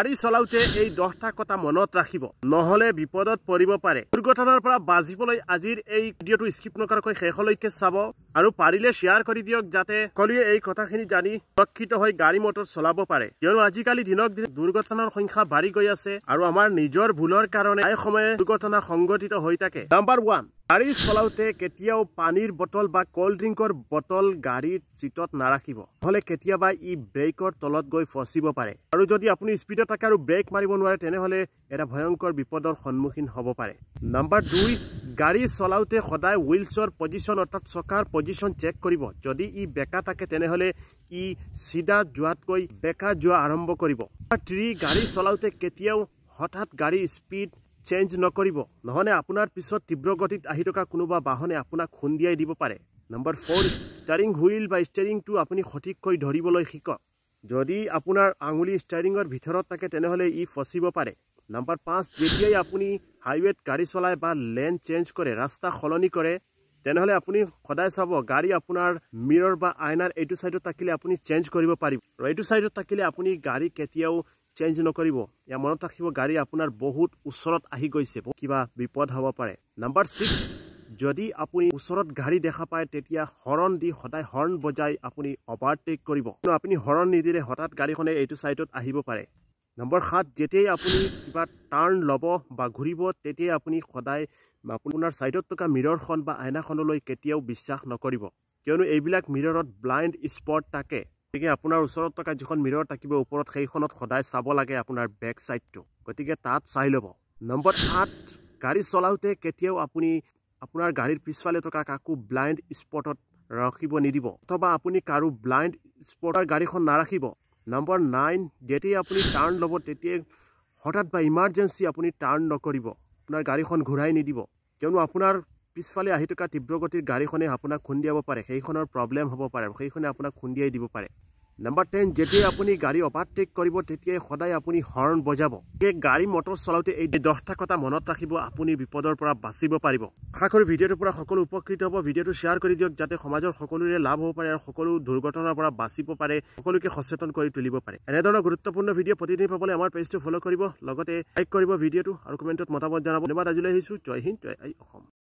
গাড়ী চলাওতে এই 10টা কথা মনত ৰাখিব নহলে বিপদত পৰিব পাৰে দুৰ্ঘটনাৰ পৰা বাজিবলৈ আজিৰ এই ভিডিঅটো স্কিপ নকৰাকৈ শেষলৈকে চাব আৰু পাৰিলে শেয়াৰ কৰি দিয়ক যাতে সকলোৱে এই কথাখিনি জানি সুৰক্ষিত হৈ গাড়ী মটৰ চলাব পাৰে কিয়নো আজিকালি দিনক দিনে দুৰ্ঘটনাৰ সংখ্যা বাঢ়ি গৈ আছে আৰু আমাৰ নিজৰ ভুলৰ কাৰণে এই সময়ে দুৰ্ঘটনা সংঘটিত হৈ থাকে নাম্বাৰ 1 গাড়ী চলাওতে কেতিয়াও পানীৰ বটল বা কোল্ড ড্ৰিংকৰ বটল গাড়ীৰ সিটত নাৰাখিব হলে কেতিয়াবা ই ব্ৰেকৰ তলত গৈ ফচিব পাৰে আৰু যদি আপুনি স্পিডত থাকে আৰু ব্ৰেক মাৰিব নোৱাৰে তেনে হলে এটা ভয়ংকৰ বিপদৰ সন্মুখীন হ'ব পাৰে নাম্বাৰ 2 গাড়ী চলাওতে সদায় হুইলছৰ পজিশন অৰ্থাৎ চকাৰ পজিশন চেক কৰিব যদি ই বেকা থাকে তেনে হলে ই সিধা যোৱাতকৈ বেকা যোৱা আৰম্ভ কৰিব 3 গাড়ী চলাওতে কেতিয়াও হঠাৎ গাড়ী স্পিড চেঞ্জ নকৰিব নহলে আপোনাৰ পিছত তীব্ৰ গতিত আহি থকা কোনোবা বাহনে আপোনাক খুন্দিয়াই দিব পাৰে নাম্বাৰ 4 ষ্টিয়াৰিং হুইল বা ষ্টিয়াৰিংটো আপুনি সঠিককৈ ধৰিবলৈ শিকক যদি আপোনাৰ আঙুলি ষ্টিয়াৰিংৰ ভিতৰত থাকে তেনে হলে ই ফচিব পাৰে নাম্বাৰ 5 যেতিয়াই আপুনি হাইৱেত গাড়ী চলায় বা লেন চেঞ্জ কৰে ৰাস্তা সলনি কৰে তেনে হলে আপুনি সদায় চাব গাড়ী আপোনাৰ মিৰৰ বা আইনাৰ এইটো সাইডত থাকিলে আপুনি চেঞ্জ কৰিব পাৰিব আৰু এইটো সাইডত থাকিলে আপুনি গাড়ী কেতিয়াও চেঞ্জ নকৰিব ইয়া মনত ৰাখিব গাড়ী আপোনাৰ বহুত ওচৰত আহি গৈছে কিবা বিপদ হ'ব পাৰে নাম্বাৰ 6 যদি আপুনি ওচৰত গাড়ী দেখা পায় তেতিয়া হৰ্ণ দি সদায় হৰ্ণ বজাই আপুনি ওভাৰটেক কৰিব আপুনি হৰ্ণ নিদিলে হঠাৎ গাড়ীখনে এইটো সাইডত আহিব পাৰে নাম্বাৰ 7 যেতিয়াই আপুনি কিবা টাৰ্ণ ল'ব বা ঘূৰিব তেতিয়াই আপুনি সদায় আপোনাৰ সাইডত থকা মিৰৰখন বা আইনাখনলৈ কেতিয়াও বিশ্বাস নকৰিব কিয়নো এইবিলাক মিৰৰত ব্লাইণ্ড স্পট থাকে গতিকে আপোনাৰ ওচৰত থকা যিখন মিৰৰ থাকিব ওপৰত সেইখনত সদায় চাব লাগে আপোনাৰ বেক সাইডটো গতিকে তাত চাই ল'ব নম্বৰ 8 গাড়ী চলাওতে কেতিয়াও আপুনি আপোনাৰ গাড়ীৰ পিছফালে থকা কাকো ব্লাইণ্ড স্পটত ৰাখিব নিদিব অথবা আপুনি কাৰো ব্লাইণ্ড স্পটৰ গাড়ীখন নাৰাখিব নম্বৰ 9 যেতিয়াই আপুনি টাৰ্ণ ল'ব তেতিয়াই হঠাৎ বা ইমাৰ্জেন্সি আপুনি টাৰ্ণ নকৰিব আপোনাৰ গাড়ীখন ঘূৰাই নিদিব কিয়নো আপোনাৰ পিছফালে আহি থকা তীব্ৰ গতিৰ গাড়ীখনে আপোনাক খুন্দিয়াব পাৰে সেইখনৰ প্ৰব্লেম হ'ব পাৰে আৰু সেইখনে আপোনাক খুন্দিয়াই দিব পাৰে নাম্বাৰ 10 যেতিয়াই আপুনি গাড়ী ওভাৰটেক কৰিব তেতিয়াই সদায় আপুনি হৰ্ণ বজাব এই গাড়ী মটৰ চলাওতে এই 10টা কথা মনত ৰাখিব আপুনি বিপদৰ পৰা বাচিব পাৰিব আশা কৰো ভিডিঅ'টোৰ পৰা সকলো উপকৃত হ'ব ভিডিঅ'টো শ্বেয়াৰ কৰি দিয়ক যাতে সমাজৰ সকলোৰে লাভ হ'ব পাৰে আৰু সকলো দুৰ্ঘটনাৰ পৰা বাচিব পাৰে সকলোকে সচেতন কৰি তুলিব পাৰে এনেধৰণৰ গুৰুত্বপূৰ্ণ ভিডিঅ' প্ৰতিদিন পাবলৈ আমাৰ পেজটো ফলো কৰিব লগতে লাইক কৰিব ভিডিঅ'টো আৰু কমেণ্টত মতামত জনাব ধন্যবাদ আজিলৈ আহিছো জয় হিন্দ জয় অসম